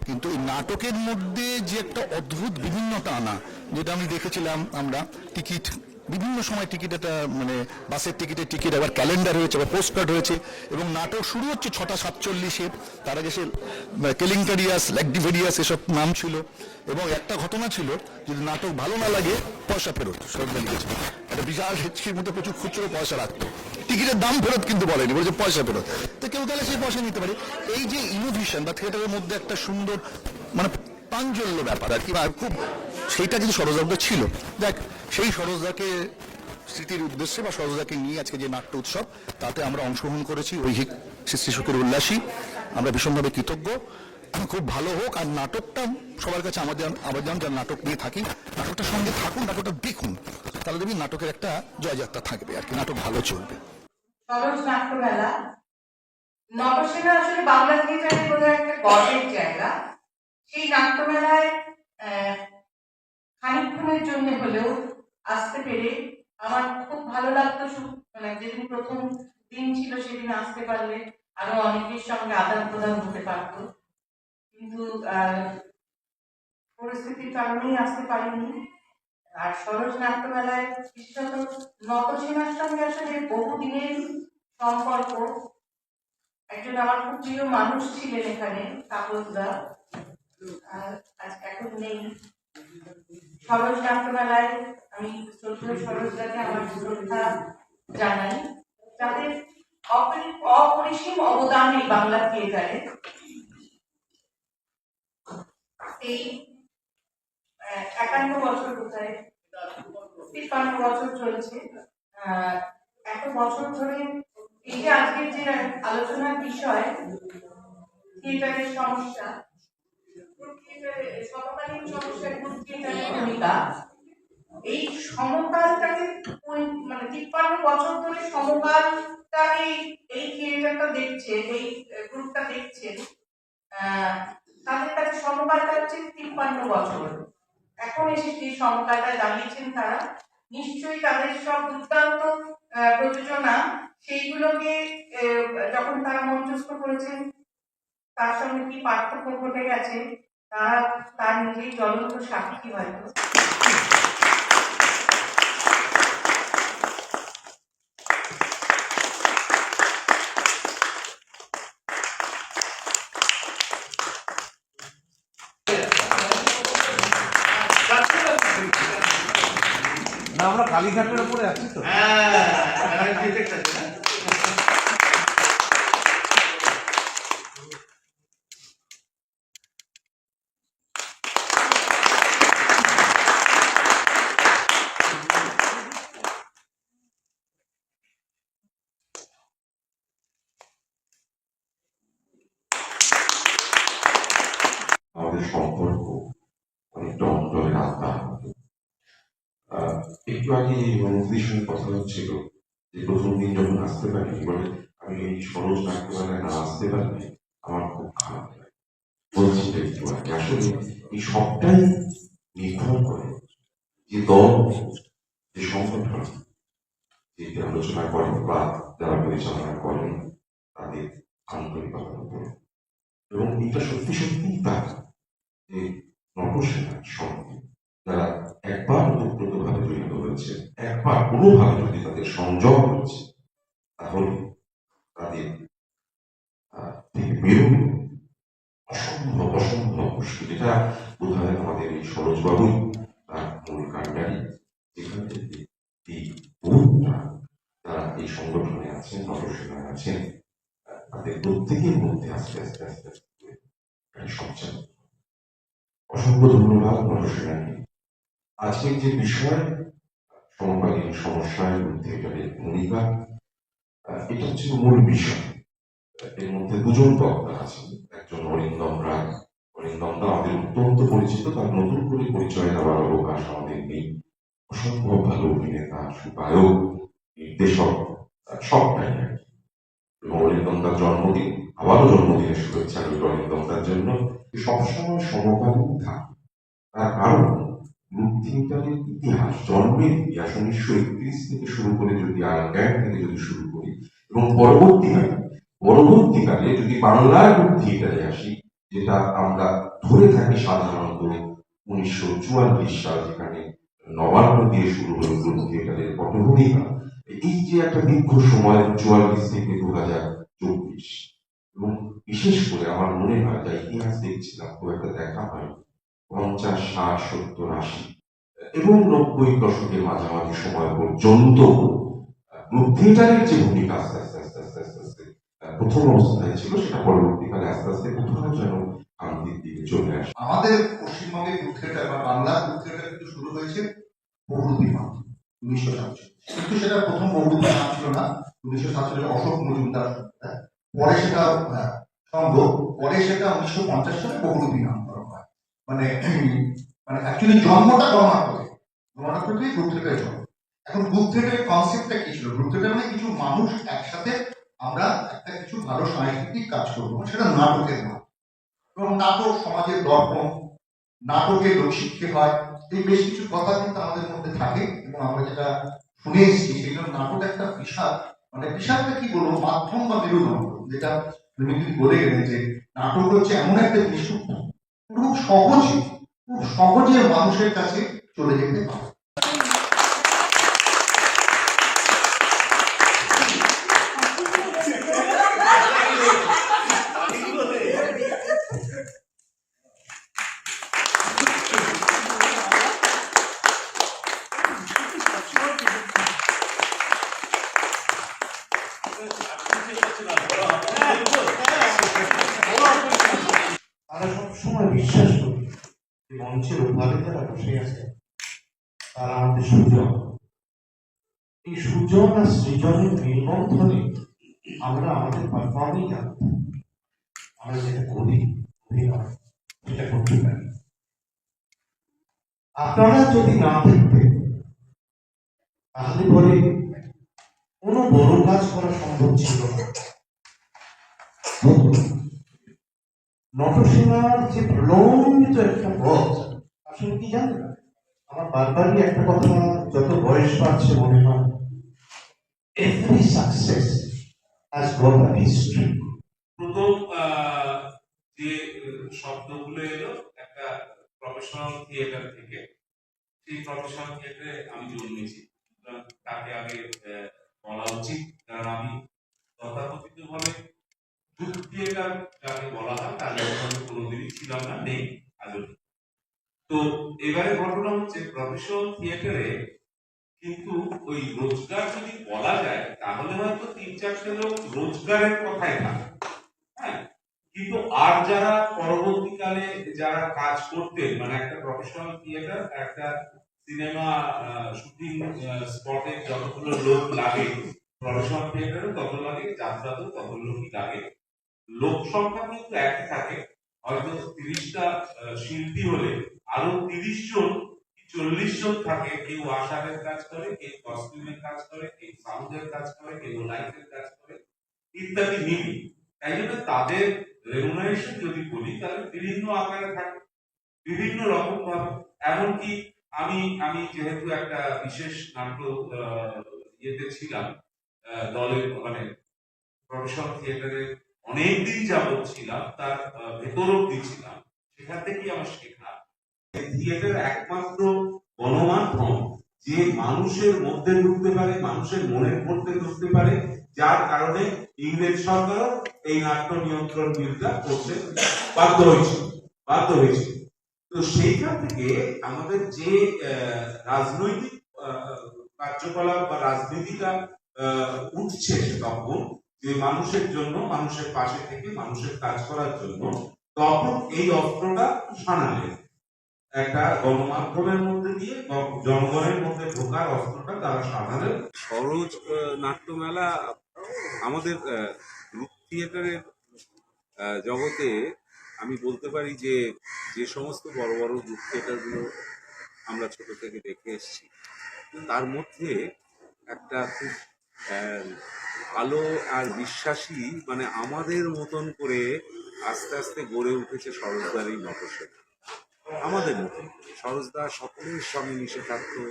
কিন্তু এই নাটকের মধ্যে যে একটা অদ্ভুত বিভিন্নতা আনা, যেটা আমি দেখেছিলাম, আমরা টিকিট বিভিন্ন সময় টিকিট, একটা মানে বাসের টিকিটের টিকিট, আবার ক্যালেন্ডার হয়েছে, আবার পোস্ট কার্ড হয়েছে, এবং নাটক শুরু হচ্ছে 6:47। তার আগে সে কেলিংকারিয়াস, ল্যাকডিভেরিয়াস এসব নাম ছিল। এবং একটা ঘটনা ছিল, যদি নাটক ভালো না লাগে পয়সা ফেরত। সরকার লিখেছিল একটা বিশাল হেঁচকির মধ্যে প্রচুর খুচরো পয়সা রাখতো, টিকিটের দাম ফেরত কিন্তু বলেনি, বলেছে পয়সা ফেরত। তো কেউ গেলে সেই পয়সা নিতে পারে। এই যে ইনোভেশন বা থিয়েটারের মধ্যে একটা সুন্দর মানে প্রাঞ্জল্য ব্যাপার আর কি, খুব সেইটা কিন্তু সরোজদার ছিল। দেখ, সেই সরোজদাকে স্মৃতির উদ্দেশ্যে বা সরোজদাকে নিয়ে আজকে যে নাট্য উৎসব, তাতে আমরা অংশগ্রহণ করেছি। ঐহিক শিশুকের উল্লাসী, আমরা ভীষণভাবে কৃতজ্ঞ। খুব ভালো হোক। আর নাটকটা সবার কাছে আমাদের আবেদন, যারা নাটক নিয়ে থাকি, নাটকটার সঙ্গে থাকুন, নাটকটা দেখুন, তাহলে দেখবি নাটকের একটা জয়যাত্রা থাকবে আর কি, নাটক ভালো চলবে। সরোজ নাট্যমেলা নটসেনা আসলে বাংলা থিয়েটারের বোধহয় একটা গর্বের জায়গা। সেই নাট্যমেলায় খানিকক্ষণের জন্য হলেও আসতে পেরে আমার খুব ভালো লাগতো। মানে যেদিন প্রথম দিন ছিল সেদিন আসতে পারলে আরো অনেকের সঙ্গে আদান প্রদান হতে পারত, কিন্তু পরিস্থিতির কারণেই আসতে পারিনি। আর সরোজ নাট্যমেলায় বিশেষত নটসেনার সঙ্গে আসলে বহুদিনের সম্পর্ক। একজন আমার খুব প্রিয় মানুষ ছিলেন এখানে, তাপসদা, এখন নেই। সরোজ নাট্যমেলায় আমি শ্রদ্ধেয় সরোজদাকে আমার শ্রদ্ধা জানাই, যাদের অপরিসীম অবদান এই বাংলা থিয়েটারে। এই 51 বছর, কোথায় 53 বছর চলছে। এত বছর ধরে এই যে আজকের যে আলোচনার বিষয়, থিয়েটারের সমস্যা, সমকালীন সমস্যার থিয়েটারের ভূমিকা, এই সমকালটাকে মানে 53 বছর ধরে সমকালটাকে এই থিয়েটারটা দেখছে, এই গ্রুপটা দেখছে, তাদের কাছে সমকালটা হচ্ছে 53 বছর। এখন এসে সেই সমকালটায় দাঁড়িয়েছেন তারা। নিশ্চয়ই তাদের সব দুর্দান্ত প্রযোজনা, সেইগুলোকে যখন তারা মঞ্চস্থ করেছেন, তার সঙ্গে কি পার্থক্য ঘটে গেছে তারা তার নিজেই জ্বলন্ত সাক্ষী হয়তো। আমরা কালীঘাটের উপরে আছি তো। আমাদের সম্পর্ক অনেকটা অন্তরের আত্মা। একটু আগে মন্ত্রীর সঙ্গে কথা হচ্ছিল যে প্রথম দিন যখন আসতে পারি, বলে আমি এই সরোজ নাট্যমেলায় না আসতে পারলে আমার খুব খারাপ লাগে। বলছি একটু আগে, আসলে এই সবটাই নির্ভর করে যে দল, যে সংগঠন, যে আলোচনা করেন বা যারা পরিচালনা করেন, তাদের আন্তরিকতার উপরে। এবং এটা সত্যি সত্যি তার যে নটসেনার সঙ্গে যারা একবার ওতপ্রোতভাবে জড়িত হয়েছে, একবার কোনোভাবে যদি তাদের সংযোগ হচ্ছে, তাহলে তাদের থেকে বেরোনো অসম্ভব অসম্ভব মুশকিল। এটা বোধ হয় আমাদের এই সরোজবাবুই তার মূল কাণ্ডারি, যেখান থেকে এই বহুটা যারা এই সংগঠনে আছেন, নটসেনায় আছেন, তাদের প্রত্যেকের মধ্যে আস্তে আস্তে আস্তে আস্তে সঞ্চালন। অসংখ্য ধন্যবাদ নটসেনাকে আজকের যে বিষয় সমকালীন সমস্যার থিয়েটারের ভূমিকা, এটা হচ্ছে মূল বিষয়। এর মধ্যে দুজন বক্তা আছেন, একজন অরিন্দম রায়। অরিন্দম দা আমাদের অত্যন্ত পরিচিত, তার নতুন করে পরিচয় দেওয়ার অবকাশ আমাদের নেই। অসম্ভব ভালো অভিনেতা, গায়ক, নির্দেশক, সবটাই আর কি। এবং অরিন্দম দার জন্মদিন, আবারও জন্মদিনের শুভেচ্ছা রইল অরিন্দম দার জন্য। সবসময় সমকালীন থাকে, তার কারণ গ্রুপ থিয়েটারের ইতিহাস, জন্মের ইতিহাস 1931 থেকে শুরু করে, যদি আয়ারল্যান্ড থেকে যদি শুরু করি, এবং পরবর্তীকালে যদি বাংলার গ্রুপ থিয়েটারে আসি, যেটা আমরা ধরে থাকি সাধারণত 1944 সাল, যেখানে নবান্ন দিয়ে শুরু হলো গ্রুপ থিয়েটারের পটভূমিকা। এই যে একটা দীর্ঘ সময় 44 থেকে 2024, এবং বিশেষ করে আমার মনে হয়, যা ইতিহাস দেখছিলাম খুব একটা দেখা হয় 50, 60, 70, 80 এবং 90 দশকের মাঝামাঝি সময় পর্যন্ত গ্রুপ থিয়েটারের যে ভূমিকা আস্তে আস্তে প্রথম অবস্থায় ছিল, সেটা পরবর্তীকালে আস্তে আস্তে কোথাও যেন শান্তির দিকে চলে আসে। আমাদের পশ্চিমবঙ্গের গ্রুপ থিয়েটার বা বাংলার গ্রুপ থিয়েটার কিন্তু শুরু হয়েছে বহুরূপীর মাধ্যমে 1947, কিন্তু সেটা প্রথম বহুরূপীর নাম ছিল না। 1947 অশোক মজুমদার, পরে সেটা সংঘ, পরে সেটা 1950 সালে বহুরূপী নাম করা হয়। মানে অ্যাকচুয়ালি জন্মটা গণনাট্য থেকে গ্রুপ থিয়েটারের জন্ম। এখন গ্রুপ থিয়েটারের কনসেপ্টটা কি ছিল? গ্রুপ থিয়েটার মানে কিছু মানুষ একসাথে আমরা একটা কিছু ভালো সাংস্কৃতিক কাজ করবো, সেটা নাটকের নাম। এবং নাটক সমাজের দর্পণ, নাটকের লোকশিক্ষে হয়, এই বেশ কিছু কথা কিন্তু আমাদের মধ্যে থাকে। এবং আমরা যেটা শুনে এসেছি, সেই জন্য নাটক একটা বিশালটা কি বলবো, মাধ্যম বা মেরুদণ্ড, যেটা তুমি বলে গেলেন যে নাটক হচ্ছে এমন একটা জিনিস খুব সহজে মানুষের কাছে চলে যেতে পারে। আমরা সবসময় বিশ্বাস করি যে মঞ্চের ওপারে যারা বসে আছে তারা আমাদের সুজন। এই সুজন আর সৃজনের নির্বন্ধনে আমরা আমাদের পারফর্মিং আর্ট, আমরা যেটা করি অভিনয়, সেটা করতে পারি। আপনারা যদি না দেখতেন তাহলে পরে কোনো বড় কাজ করা সম্ভব ছিল না। নটসেনার যে প্রলম্বিত একটা পথ, আসলে কি জানেন, আমার বারবারই একটা কথা যত বয়স বাড়ছে মনে হয়, every success has got a history. প্রথম যে শব্দগুলো এলো একটা প্রফেশনাল থিয়েটার থেকে, সেই প্রফেশনাল থিয়েটারে আমি জন্মেছি, তাকে আগে বলা উচিত। কারণ আমি তথাকথিত ভাবে গ্রুপ থিয়েটার যাকে বলা হয় তার আমি কোনোদিনই ছিলাম না, নেই আজও। তো এবারে ঘটনা হচ্ছে প্রফেশনাল থিয়েটারে কিন্তু ওই রোজগার যদি বলা যায় তাহলে হয়তো 3-4টে লোক রোজগারের কথাই থাকে, হ্যাঁ। কিন্তু আর যারা পরবর্তীকালে যারা কাজ করতেন, মানে একটা প্রফেশনাল থিয়েটার, একটা সিনেমা শুটিং স্পটে যতগুলো লোক লাগে, প্রফেশনাল থিয়েটারে তত লাগে, যাত্রাতেও তত লোকই লাগে। লোক সংখ্যা কিন্তু একই থাকে, হয়তো 30টা শিল্পী হলে আরো 30 জন 40 জন থাকে, কেউ আশারের কাজ করে, কেউ কস্টিউমের কাজ করে, কেউ সাউন্ডের কাজ করে, কেউ লাইটের কাজ করে, ইত্যাদি মিলি। তাই জন্য তাদের রেমুনারেশন যদি বলি তাহলে বিভিন্ন আকারে থাকে, বিভিন্ন রকম ভাবে। এমনকি আমি যেহেতু একটা বিশেষ নাট্য ইয়েতে ছিলাম, দলের মানে প্রফেশনাল থিয়েটারে অনেকদিন যাবৎ ছিলাম, তার ভেতর অব্দি ছিলাম, সেখান থেকেই আমার শেখা। থিয়েটার একমাত্র গণমাধ্যম যে মানুষের মধ্যে ঢুকতে পারে, মানুষের মনের মধ্যে ঢুকতে পারে, যার কারণে ইংরেজ সরকারও এই নাট্য নিয়ন্ত্রণ বিলটা করতে বাধ্য হয়েছে। তো সেইখান থেকে আমাদের যে রাজনৈতিক কার্যকলাপ বা রাজনীতিটা উঠছে, তখন যে মানুষের জন্য, মানুষের পাশে থেকে মানুষের কাজ করার জন্য, তখন এই অস্ত্রটা সানালে। একটা গণমাধ্যমের মধ্যে দিয়ে জনগণের মধ্যে ঢোকার অস্ত্রটা তারা সাধারণ। সরোজ নাট্যমেলা আমাদের গ্রুপ থিয়েটারের জগতে আমি বলতে পারি যে যে সমস্ত বড় বড় গ্রুপ থিয়েটারগুলো আমরা ছোট থেকে দেখে এসেছি তার মধ্যে একটা খুব ভালো আর বিশ্বাসী মানে আমাদের মতন করে আস্তে আস্তে গড়ে উঠেছে সরোজদার এই নটসেনা। আমাদের মতন সরোজদা সকলের সঙ্গে মিশে থাকতো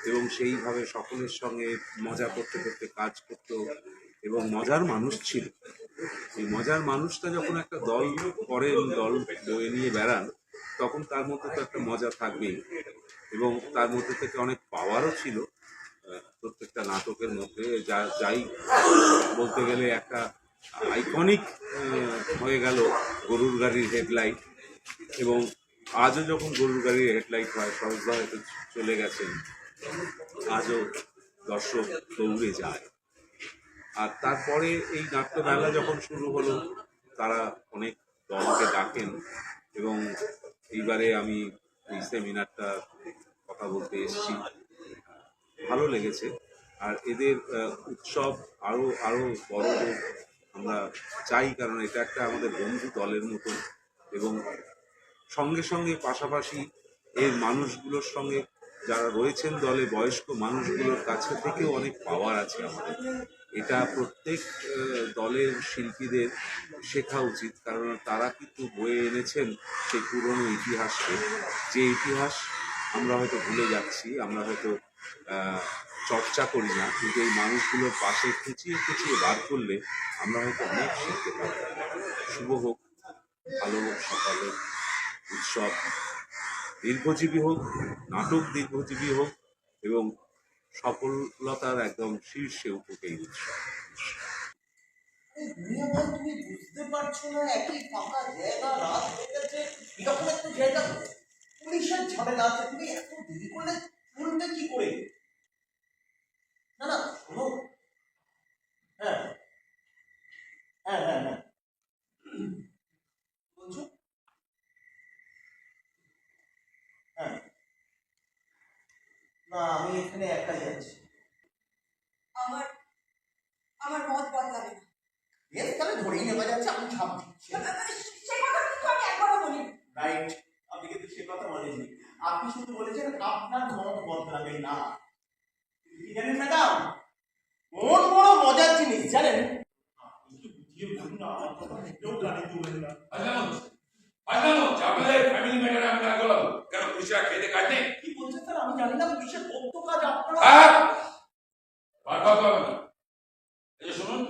এবং সেইভাবে সকলের সঙ্গে মজা করতে করতে কাজ করত এবং মজার মানুষ ছিল। এই মজার মানুষটা যখন একটা দল করেন, দল বয়ে নিয়ে বেড়ান, তখন তার মধ্যে তো একটা মজা থাকবেই এবং তার মধ্যে থেকে অনেক পাওয়ারও ছিল প্রত্যেকটা নাটকের মধ্যে। যাই বলতে গেলে একটা আইকনিক হয়ে গেল গরুর গাড়ির হেডলাইট, এবং আজও যখন গরুর গাড়ির হেডলাইট হয়, সরোজদা হয়তো চলে গেছেন, আজও দর্শক দৌড়ে যায়। আর তারপরে এই নাট্যমেলা যখন শুরু হলো তারা অনেক দলকে ডাকেন এবং এইবারে আমি এই সেমিনারটা কথা বলতে এসেছি, ভালো লেগেছে। আর এদের উৎসব আরো আরো বড় হোক আমরা চাই, কারণ এটা একটা আমাদের বন্ধু দলের মতো এবং সঙ্গে সঙ্গে পাশাপাশি এর মানুষগুলোর সঙ্গে যারা রয়েছেন দলে বয়স্ক মানুষগুলোর কাছে থেকেও অনেক পাওয়ার আছে আমাদের। এটা প্রত্যেক দলের শিল্পীদের শেখা উচিত, কারণ তারা কিন্তু বয়ে এনেছেন সেই পুরনো ইতিহাসকে, যে ইতিহাস আমরা হয়তো ভুলে যাচ্ছি, আমরা হয়তো চর্চা করি না, কিন্তু এই মানুষগুলোর পাশে খুঁচিয়ে খুঁচিয়ে বার করলে আমরা হয়তো অনেক শিখতে পারব। শুভ হোক, ভালো হোক, সকালের উৎসব দীর্ঘজীবী হোক, নাটক দীর্ঘজীবী হোক এবং সফলতার একদম শীর্ষে উঠুক এই উৎসব। তুমি বুঝতে পারছো না, একই ফাঁকা জায়গা, রাত হয়ে গেছে, এরকম একটা জায়গা, পুলিশের ঝামেলা আছে, তুমি এত দেরি করলে শুনবে কি করে? না না শোনো, হ্যাঁ হ্যাঁ হ্যাঁ হ্যাঁ বলছো, হ্যাঁ না আমি এখানে একা যাচ্ছি। আমার আমার মত বদলাবে না। বেশ, তাহলে ধরেই নেওয়া যাচ্ছে, আমি ছাপ দিচ্ছি। সে কথা কিন্তু আমি একবারও বলি। রাইট, আপনি কিন্তু সে কথা বলেননি, আপনি শুধু বলেছেন আপনার মত বদলাবে না। কি জানেন ম্যাডাম, মন বড় মজার জিনিস জানেন। কি বলছেন স্যার, আমি জানি না পুলিশের কত কাজ আপনারা। শুনুন,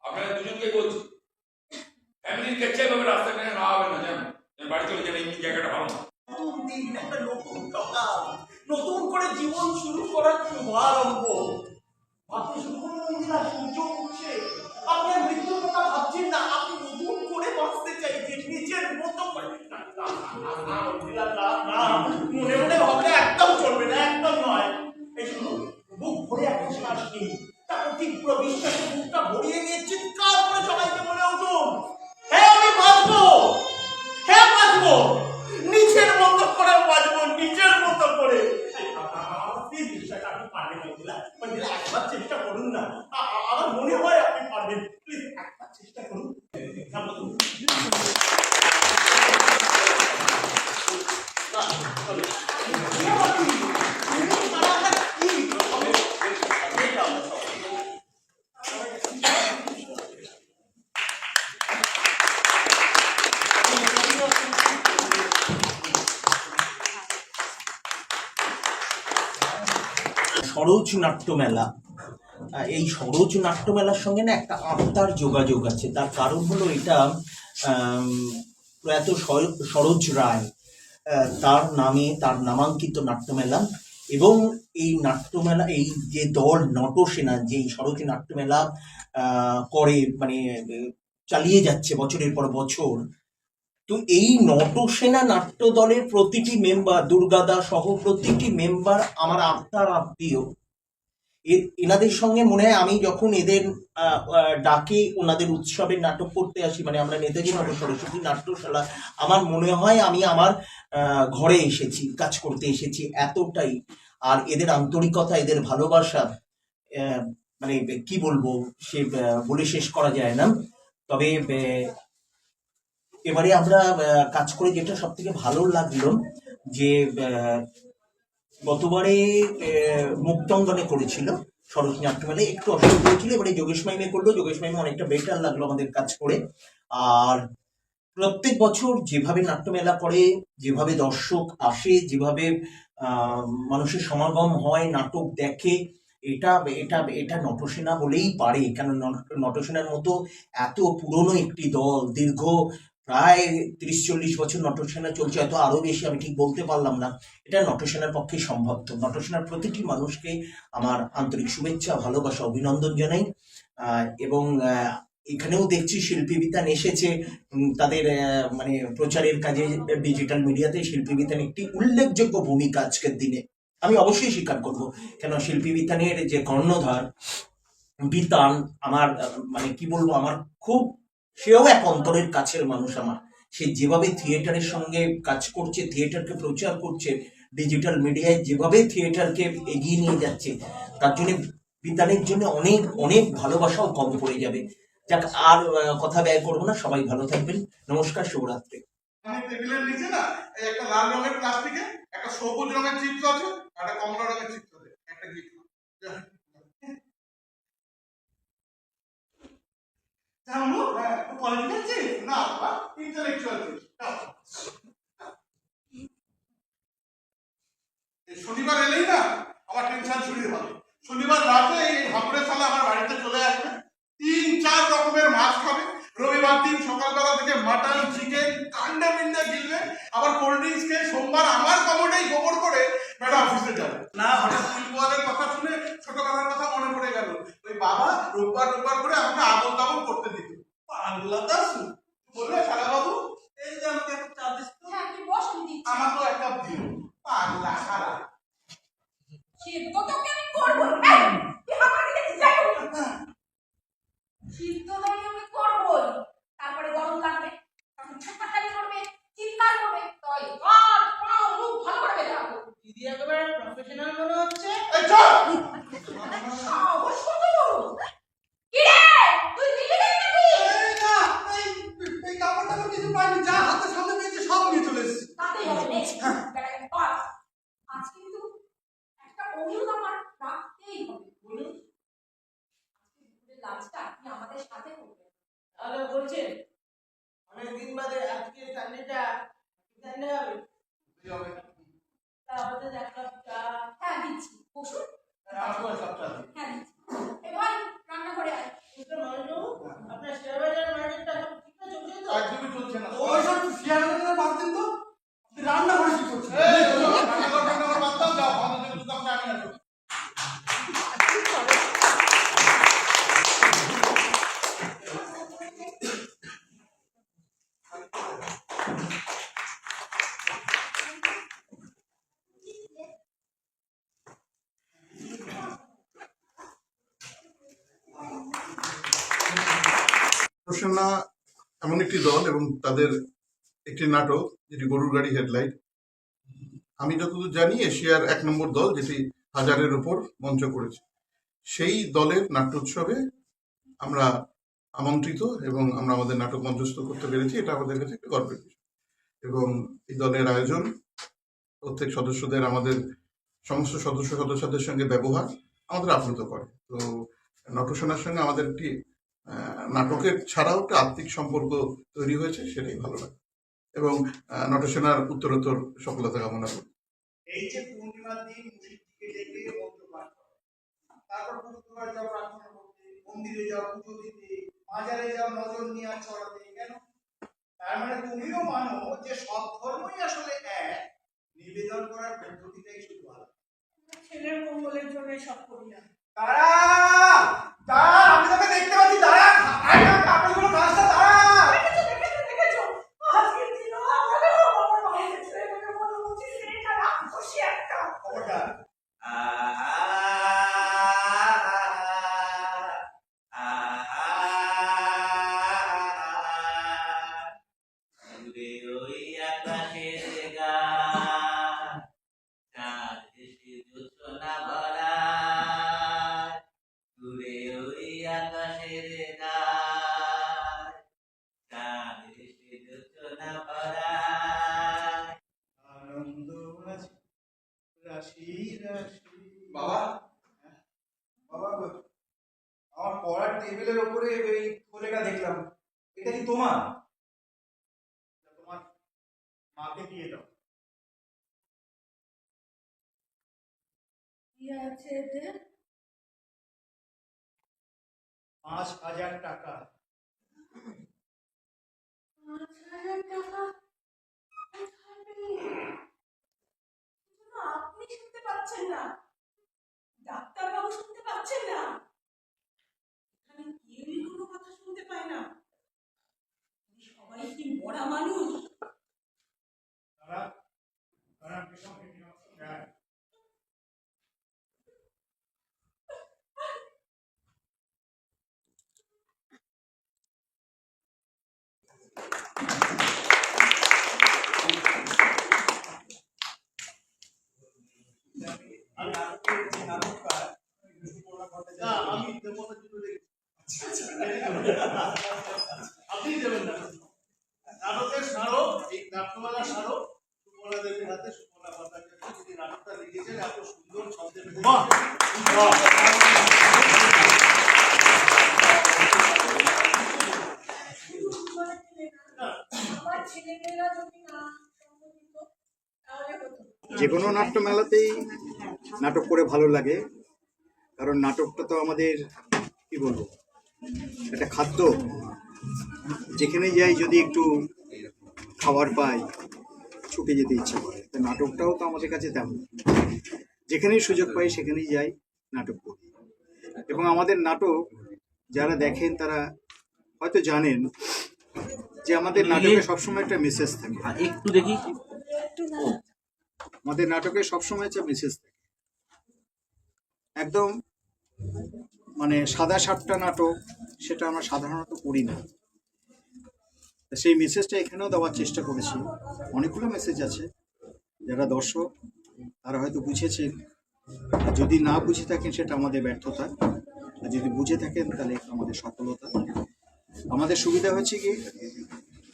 আপনারা দুজনকে বলছি, ফ্যামিলির কাছে এভাবে রাস্তা কেন না হবে না, জানেন বাড়ি চলে যান, এই জায়গাটা ভালো না। নতুন দিন, একটা নতুন সকাল, নতুন করে জীবন শুরু করার শুভারম্ভ। ভাবতে শুরু করুন মন্দিরা, সূর্য উঠছে, আপনি আর মৃত্যুর কথা ভাবছেন না, আপনি নতুন করে বাঁচতে চাইছেন নিজের মতো করে। মনে মনে ভাবলে একদম চলবে না, একদম নয়। এই শুনুন, বুক ভরে একটা শ্বাস নিন, তারপর তীব্র বিশ্বাসে বুকটা ভরিয়ে নিয়ে চিৎকার করে সবাইকে বলে উঠুন, হ্যাঁ আমি বাঁচবো, হ্যাঁ বাঁচবো, নিজের মতো করে বাঁচবো, নিজের মতো করে। আপনি পারবেন মন্দিরা, একবার চেষ্টা করুন না, আমার মনে হয় আপনি পারবেন, প্লিজ একবার চেষ্টা করুন। সরোজ নাট্যমেলা, এই সরোজ নাট্যমেলার সঙ্গে না একটা আত্মার যোগাযোগ আছে। তার কারণ হলো এটা প্রয়াত সরোজ রায় তার নামে, তার নামাঙ্কিত নাট্যমেলা, এবং এই নাট্যমেলা, এই যে দল নটসেনা যে সরোজ নাট্যমেলা করে মানে চালিয়ে যাচ্ছে বছরের পর বছর, তো এই নটসেনা নাট্য দলের প্রতিটি মেম্বার, দুর্গাদা সহ প্রতিটি মেম্বার আমার আত্মার আত্মীয়। এনাদের সঙ্গে মনে হয় আমি যখন এদের ডাকে ওনাদের উৎসবের নাটক করতে আসি, মানে আমরা নেতাজি নট সরস্বতী নাট্যশালা, আমার মনে হয় আমি আমার ঘরে এসেছি, কাজ করতে এসেছি, এতটাই। আর এদের আন্তরিকতা, এদের ভালোবাসা, মানে কি বলবো, সে বলে শেষ করা যায় না। তবে এবারে আমরা কাজ করে যেটা সব থেকে ভালো লাগলো যে গতবারে মুক্তাঙ্গনে করেছিল সরোজ নাট্যমেলায়, একটু অসুবিধা হয়েছিল, এবারে যোগেশ মাইমে করলো, যোগেশ মাইমে অনেকটা বেটার লাগলো আমাদের কাজ করে। আর প্রত্যেক বছর যেভাবে নাট্যমেলা করে, যেভাবে দর্শক আসে, যেভাবে মানুষের সমাগম হয়, নাটক দেখে, এটা এটা এটা নটসেনা বলেই পারে। কেন নটসেনার মতো এত পুরনো একটি দল, দীর্ঘ প্রায় 30-40 বছর নটসেনা চলছে, হয়তো আরো বেশি, আমি ঠিক বলতে পারলাম না। এটা নটসেনার পক্ষে সম্ভব। তো নটসেনার প্রতিটি মানুষকে আমার আন্তরিক শুভেচ্ছা, ভালোবাসা, অভিনন্দন জানাই। এবং এখানেও দেখছি শিল্পী বিতান এসেছে তাদের মানে প্রচারের কাজে। ডিজিটাল মিডিয়াতে শিল্পী বিতান একটি উল্লেখযোগ্য ভূমিকা আজকের দিনে, আমি অবশ্যই স্বীকার করব। কেন শিল্পী বিতানের যে কর্ণধার বিতান, আমার মানে কি বলবো, আমার খুব, সেও এক অন্তরের কাছের মানুষ আমার। সে যেভাবে থিয়েটারের সঙ্গে কাজ করছে, থিয়েটারকে প্রচার করছে, ডিজিটাল মিডিয়ায় যেভাবে থিয়েটারকে এগিয়ে নিয়ে যাচ্ছে, তার জন্য বিতানের জন্য অনেক অনেক ভালোবাসাও কম পড়ে যাবে। যাক, আর কথা ব্যয় করবো না, সবাই ভালো থাকবেন, নমস্কার, শুভরাত্রি। টেবিলের নিচে না একটা লাল রঙের প্লাস্টিকে একটা সবুজ রঙের চিপস আছে, একটা কমলা রঙের চিপস আছে, একটা গিফট জানো পলিটিক্যাল চিপস না বাবা, ইন্টেলেকচুয়াল চিপস। শনিবার এলেই না আমার টেনশন শুরু হবে। শনিবার রাতে এই ভাবরের সালা আমার বাড়িতে চলে আসবে, 3-4 রকমের মাছ খাবে। রবিবার দিন সকালবেলা থেকে মাটন, চিকেন কান্ডা মিন্ডা গিলবে, আবার কোল্ড ড্রিঙ্কস খেয়ে সোমবার আমার কমোডেই গোবর করে ম্যাডাম অফিসে যাবে। না হঠাৎ শিল্পদের কথা শুনে ছোটবেলার কথা মনে পড়ে গেল। ওই বাবা রোববার করে আমাকে আবল তাবল করতে দিত। পাগলা দাসু বলবে সারা বাবু, এই যে আমাকে একটা চা দিস তো। হ্যাঁ, তুই বস, আমি দিচ্ছি। আমাকেও একটা দিও। পাগলা সারা সিদ্ধ তোকে আমি করবো। এই, তুই আমার দিকে যাই সিদ্ধ তোকে আমি করবো, তারপরে গরম লাগবে, তখন ছাটাখানি করবে, চিৎকার করবে, তাই হাত পা মুখ ভালো করে বেঁধে রাখবো। দিদি একেবারে প্রফেশনাল মনে হচ্ছে। এই চল। সাহস কত বড়! কি রে, তুই দিলি নাকি? এই না, এই কাপড়টা তো কিছু পাইনি, যা হাতের সামনে পেয়েছি সব নিয়ে চলে এসেছি। তাতেই হবে নে, বেটাকে বল। আজ কিন্তু একটা অনুরোধ আমার রাখতেই হবে। বলুন, আজকে দুপুরের লাঞ্চটা আপনি আমাদের সাথে করবেন। তাহলে বলছেন অনেকদিন বাদে আজকে সানডেটা সানডে হবে। তা আমাদের এক কাপ চা। হ্যাঁ দিচ্ছি, বসুন। আসবো সবটা। হ্যাঁ দিচ্ছি। এ ভাই, রান্নাঘরে আয়। বুঝতে পারলো আপনার শেয়ার বাজার মার্কেটটা ঠিক আছে, চলছে তো? একদমই চলছে না। ওই সব শেয়ার বাজারে বাদ দিন তো, আপনি রান্না করে কি করছেন? রান্না বাদ দাও, যাও আমাদের দুটো কাপ চা নিয়ে আসো। নটসেনা এমন একটি দল এবং তাদের একটি নাটক যেটি গরুর গাড়ি হেডলাইট, আমি যতদূর জানি এশিয়ার 1 নম্বর দল যেটি 1000-এর উপর মঞ্চ করেছে। সেই দলের নাট্যোৎসবে আমরা আমন্ত্রিত এবং আমরা আমাদের নাটক মঞ্চস্থ করতে পেরেছি, এটা আমাদের কাছে একটি গর্বের বিষয়। এবং এই দলের আয়োজন, প্রত্যেক সদস্যদের, আমাদের সমস্ত সদস্যদের সঙ্গে ব্যবহার আমাদের আপ্লুত করে। তো নটসেনার সঙ্গে আমাদের একটি নাটকের ছাড়াও একটা আত্মিক সম্পর্ক তৈরি হয়েছে, সেটাই ভালো লাগে। এবং নটসেনার উত্তরোত্তর সফলতা কামনা করি। এই যে পূর্ণিমার দিন মুশিদকে ডেকে মন্ত্র পাঠ করে, তারপর গুরুদ্বার যাও প্রার্থনা করতে, মন্দিরে যাও পুজো দিতে, বাজারে যাও নজর নিয়ে ছড়াতে। কেন? তার মানে তুমিও মানো যে সব ধর্মই আসলে এক, নিবেদন করার পদ্ধতিটাই শুধু আলাদা। ছেলের মঙ্গলের জন্য সব করি না। তারা তারা আমি তোকে দেখতে পাচ্ছি, তারা আপেলগুলো কাজটা তারা দেখেছো আজকের দিন আমাদের আমার বাড়িতে ছেলেটাকে মনে হচ্ছে সেটা রাক্ষসী একটা। খবরদার। ওই আকাশের গান বাবা বাবা, আমার পড়ার টেবিলের ওপরে এই খোলেটা দেখলাম, এটা কি তোমার? তোমার মাকে দিয়ে দাও। কি আছে এতে? 5,000 টাকা। 5,000 টাকা কোথায় পেলে? এগুলো আপনি শুনতে পাচ্ছেন না, ডাক্তারবাবু শুনতে পাচ্ছেন না, এখানে কেউই কোনো কথা শুনতে পায় না। সবাই কি মরা মানুষ? আপনি দেবেন না, নাটকের স্মারক, এই নাট্যমেলা স্মারক সুপর্ণা দেবীর হাতে, সুপর্ণা ভট্টাচার্য যিনি নাটকটা লিখেছেন এত সুন্দর শব্দে আমার ছেলেমেয়েরা যদি না সম্মতিত তাহলে হতো। যে কোনো নাট্যমেলাতেই নাটক করে ভালো লাগে, কারণ নাটকটা তো আমাদের কি বলবো একটা খাদ্য। যেখানে যাই যদি একটু খাবার পাই ছুটে যেতে ইচ্ছা করে, তো নাটকটাও তো আমাদের কাছে তেমন। যেখানেই সুযোগ পাই সেখানেই যাই, নাটক করি। এবং আমাদের নাটক যারা দেখেন তারা হয়তো জানেন যে আমাদের নাটকে সবসময় একটা মেসেজ থাকে। একটু দেখি, আমাদের নাটকে সবসময় একটা মেসেজ থাকে। একদম মানে সাদা সাপটা নাটক সেটা আমরা সাধারণত করি না। সেই মেসেজটা এখানেও দেওয়ার চেষ্টা করেছি। অনেকগুলো মেসেজ আছে, যারা দর্শক তারা হয়তো বুঝেছেন, যদি না বুঝে থাকেন সেটা আমাদের ব্যর্থতা, আর যদি বুঝে থাকেন তাহলে আমাদের সফলতা। আমাদের সুবিধা হচ্ছে কি,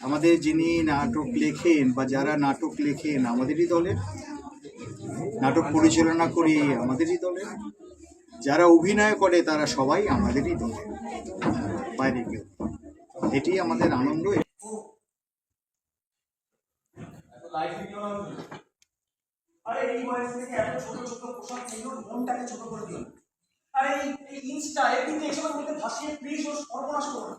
আমাদের যিনি নাটক লেখেন বা যারা নাটক লেখেন আমাদেরই দলের, নাটক পরিচালনা করি আমাদেরই দলের, যারা অভিনয় করে তারা সবাই আমাদেরই দলের, বাইরে কেউ। এটি আমাদের আনন্দ। আরে এই বয়স থেকে এত ছোট ছোট পোশাক কিনো, মনটাকে ছোট করে দিন। আরে এই ইনস্টা এমনিতে এসবের মধ্যে ভাসিয়ে প্লিজ ওর সর্বনাশ করো না।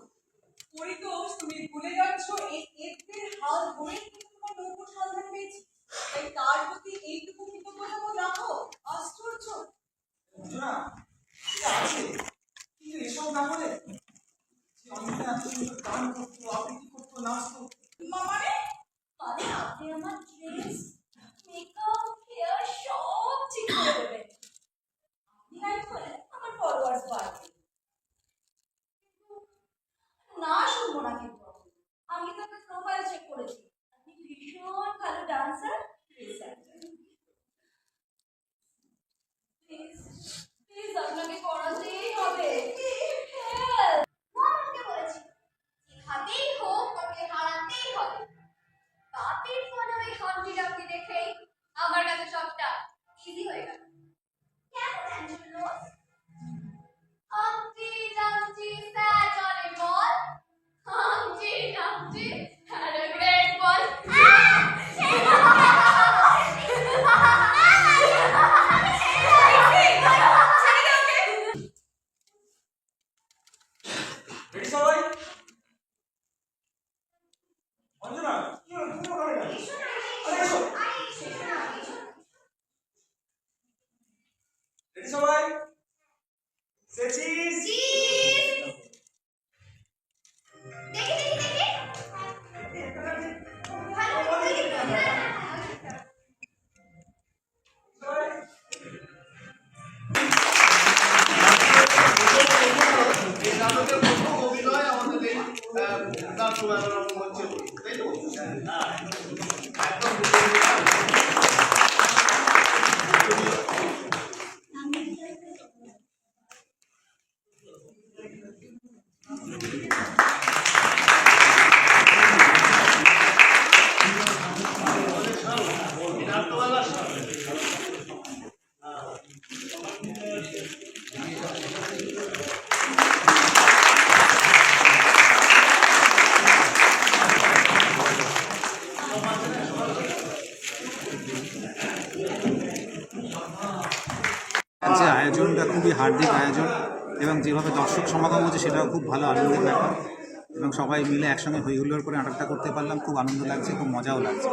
পরিতোষ, তুমি ভুলে যাচ্ছ এই এদের হাল ধরে কিন্তু তোমার নৌকোর সন্ধান পেয়েছি, তাই তার প্রতি এইটুকু কৃতজ্ঞতা বোধ রাখো। আশ্চর্য না, এটা আছে, কিন্তু এসব না করে যে অনেকটা এত সুন্দর গান করতো, আবৃত্তি করতো, নাচতো। মানে মানে আপনি আমার ড্রেস, মেকআপ, হেয়ার সব ঠিক করে দেবেন। আপনি নাই বলে আমার ফলোয়ার্স বাড়বে। না শুনবো না, কিন্তু আমি তো আপনার প্রোফাইল চেক করেছি, আপনি ভীষণ ভালো ডান্সার, প্লিজ আপনাকে করাতেই হবে। আমাকে বলেছি হাতেই হোক ওকে হারাতেই হবে। বাপির ফোনে ওই হামটি ডামটি দেখেই আমার কাছে সবটা ইজি হয়ে গেল। কেমন Angelo? হামটি ডামটি sat on a ball. Humpty Dumpty had a great ball. Ready সবাই? অঞ্জনা কি হলো, তুমি ওখানে কেন? আরে এসো। রেডি সবাই? সেচিস এই নাটকের প্রথম অভিনয় আমাদের এই নাট্যমেলার মঞ্চে, তাই তো? নাট্যমেলা আয়োজনটা খুবই হার্দিক আয়োজন এবং যেভাবে দর্শক সমাগম হচ্ছে সেটাও খুব ভালো আনন্দের ব্যাপার এবং সবাই মিলে একসঙ্গে হই হুল্লোড় করে নাটকটা করতে পারলাম, খুব আনন্দ লাগছে, খুব মজাও লাগছে।